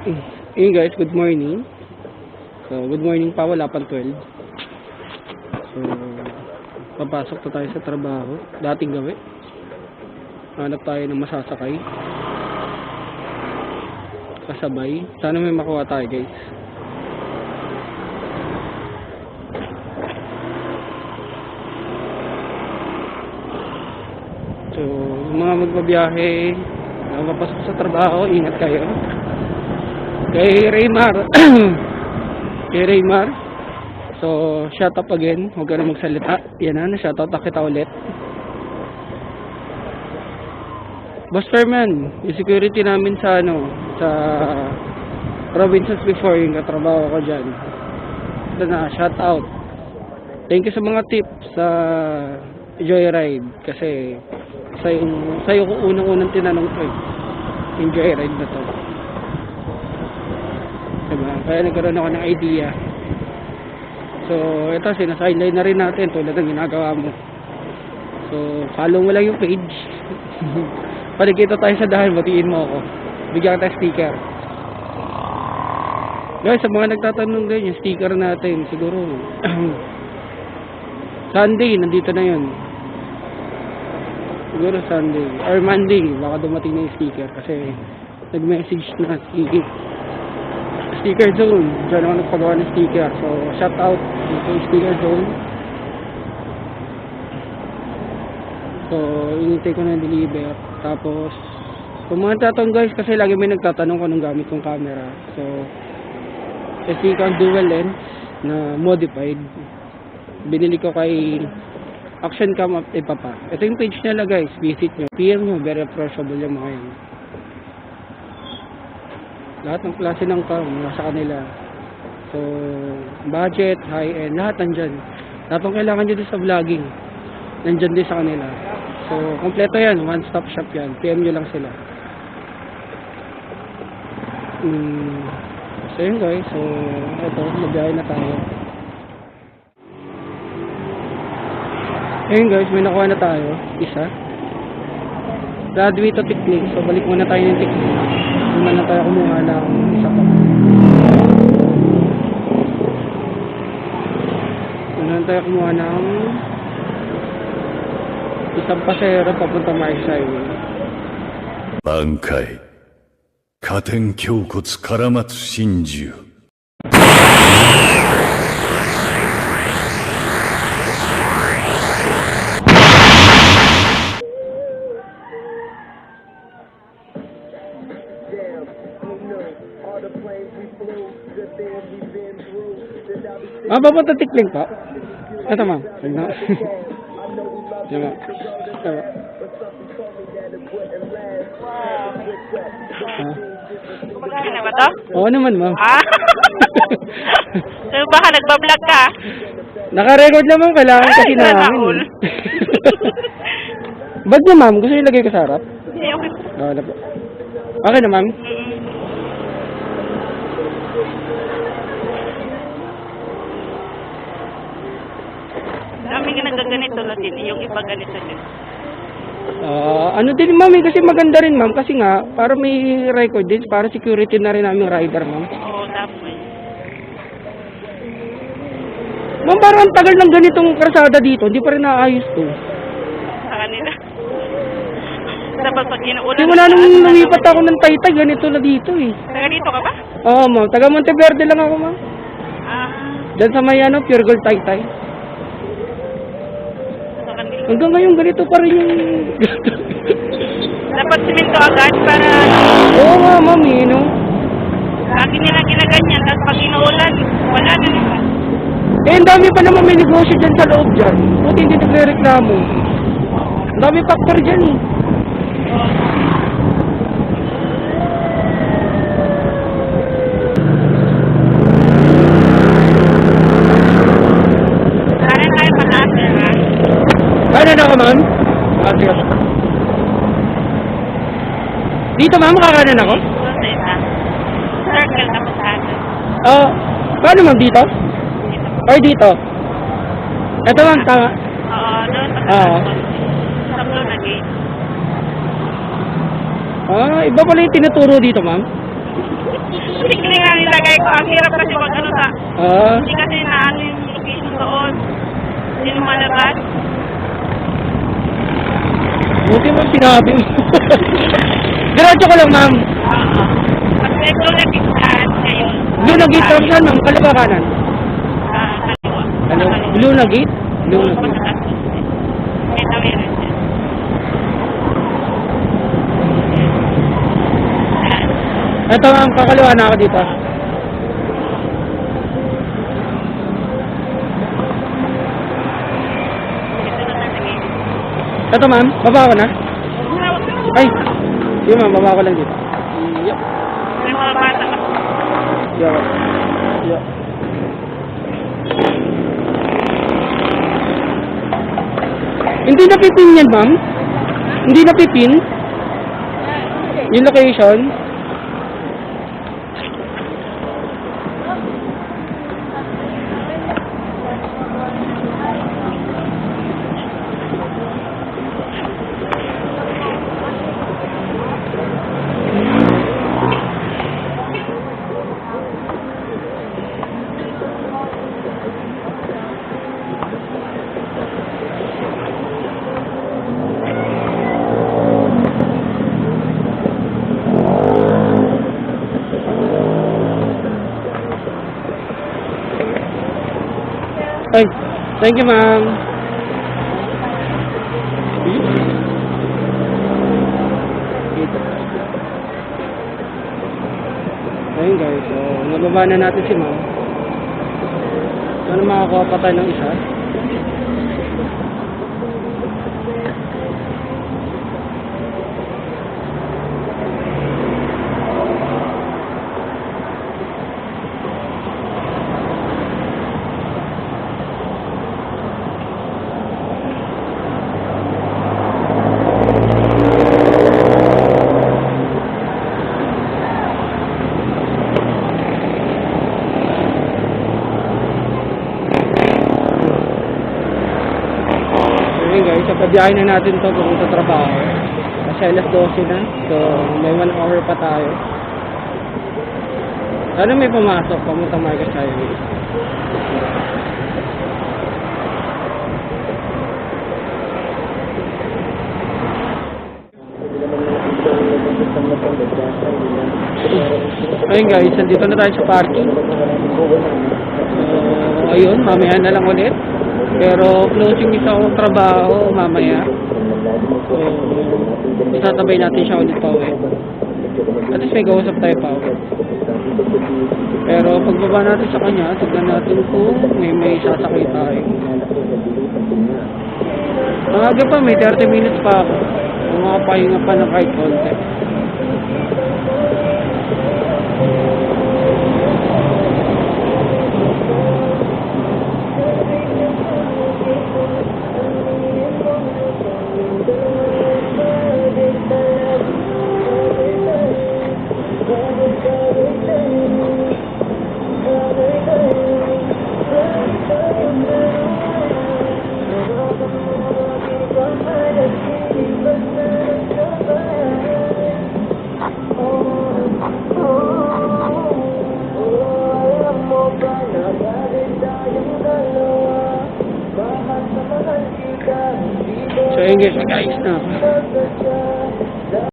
Hey guys, good morning. So, good morning pa, wala pang 12. So, papasok na tayo sa trabaho. Dating gawi. Hanap tayo ng masasakay. Kasabay. Sana may makuha tayo guys. So, mga magbabiyahe, papasok sa trabaho, ingat kayo. Kay Raymar. Kay Raymar. So, shout out again. Huwag ka na magsalita. Yan na, shout out kita ulit. Boss Ferman, yung security namin sa sa provinces before, yung katrabaho ko dyan. Ito na, shout out. Thank you sa mga tips sa Joyride. Kasi, sa'yo ko unang-unang tinanong ko yung Joyride na to. Diba? Kaya nagkaroon ako ng idea. So, ito, sinasideline na rin natin tulad ng ginagawa mo. So, follow mo lang yung page. Paligito tayo sa daan, batiin mo ako. Bigyan kita sticker. Guys, sa mga nagtatanong din, yung sticker natin, siguro, Sunday, nandito na yun. Siguro Sunday. Or Monday, baka dumating na yung sticker. Kasi, nag-message na si Sticker Zone. Diyan ako nagpagawa ng sticker. So, shout out dito yung Sticker Zone. So, inintay ko na deliver. Tapos, kung mga tatong guys, kasi lagi may nagtatanong kung anong gamit kong camera. So, Nikon dual lens na modified. Binili ko kay Action Cam up Papa. Ito yung page nila guys. Visit nyo. PM nyo. Very approachable yung mga yan. Lahat ng klase ng cam nasa kanila. So, budget, high-end, lahat nandyan. Lahat ng kailangan nyo din sa vlogging, nandyan din sa kanila. So, kompleto yan. One-stop shop yan. PM nyo lang sila. So, yun guys. So, ito, magbiyahe na tayo. Ayun guys, may nakuha na tayo. Isa. Graduate to technique. So, balik muna tayo ng technique. Muna na tayo kumuha ng isa pa. Muna na tayo kumuha ng isang pasero papunta Mars Highway. Bankai. Katen Kyokotsu Karamatsu Shinju. Papunta Tikling po. Ito ma'am. Tignan. Diba? Kumagana na ba to? Oo naman ma'am. So baka nagbablog ka? Naka-record naman, kailangan kasi sana namin. all. Ba't niya ma'am? Gusto niyo ilagay ko sa harap? Okay. Oo na po. Okay na ma'am? Dami ka nagaganito na din, yung iba ganito din. Ano din ma'am, kasi maganda rin ma'am, kasi nga, para may record din, para security na rin namin rider ma'am. Oo, tapos. Ma'am, parang ang tagal ng ganitong krasada dito, hindi pa rin naayos to. Sa kanila. Dapat pag inuulan. Hindi, wala nung lumipat ako ng Taytay, ganito na dito eh. Taga dito ka ba? Oo ma'am, taga Monteverde lang ako ma'am. Diyan sa may Pure Gold Taytay. Sa kanila. Hanggang ngayon ganito pa rin yung... Dapat simento agad para Oo nga ma'am eh, no? lagi nila ginaganyan. Tapos pag inuulan, wala na naman. Eh, ang dami pa naman may negosyo dyan sa loob dyan. Buti hindi nagre-reklamo. Ang dami factor dyan eh. Kanan tayo pataas na. Kaya na ako ma'am? Sige. Dito ma'am, kakanan ako? Doon sa isa. Circle na pataas. Paano ma'am dito? Dito. Or dito? Ito ma'am, tama. Oo, doon Oo. pataas. Sa blue na gate. Iba pala yung tinuturo dito, ma'am. Sikling ang nilagay ko. Ang hirap kasi mag ano sa... Ah, Hindi kasi naano yung location doon. Hindi lumalabas. buti mo sinabi mo. Diretso ko lang, ma'am. Oo. At ito nag-istaan ngayon. Blue na gate, saan, ma'am? Kaliwa kanan. Kaliwa. Ano? Blue na gate? Blue na gate. Ito meron siya. Ito, ma'am, kakaliwa na ako dito. Ito, ma'am, baba ko na. Ay, yun, ma'am, baba ko lang dito. Yup. May mga bata ka. Yup. Yup. Hindi napipin yan, ma'am? Hindi napipin? Yung location? Ay, thank you, ma'am. Ayun guys, so nababa na natin si ma'am. Ano makakuha pa tayo ng isa? Ayun guys, so pabiyahin na natin to kung sa trabaho. Kasi alas 12 na, so may 1 hour pa tayo. Sana may pumasok, pamunta Marcos Highway. Ayun guys, nandito na tayo sa parking. So, ayun, mamaya na lang ulit. Pero closing isa akong trabaho mamaya. So, isatabay natin siya ulit pa uwi. At least may kausap tayo pa uwi. Pero pagbaba natin sa kanya, tignan natin kung may sasakay tayo. Maaga pa, may 30 minutes pa ako. Kung makapahinga pa ng kahit konti. So yun guys, nag-ayos na ako.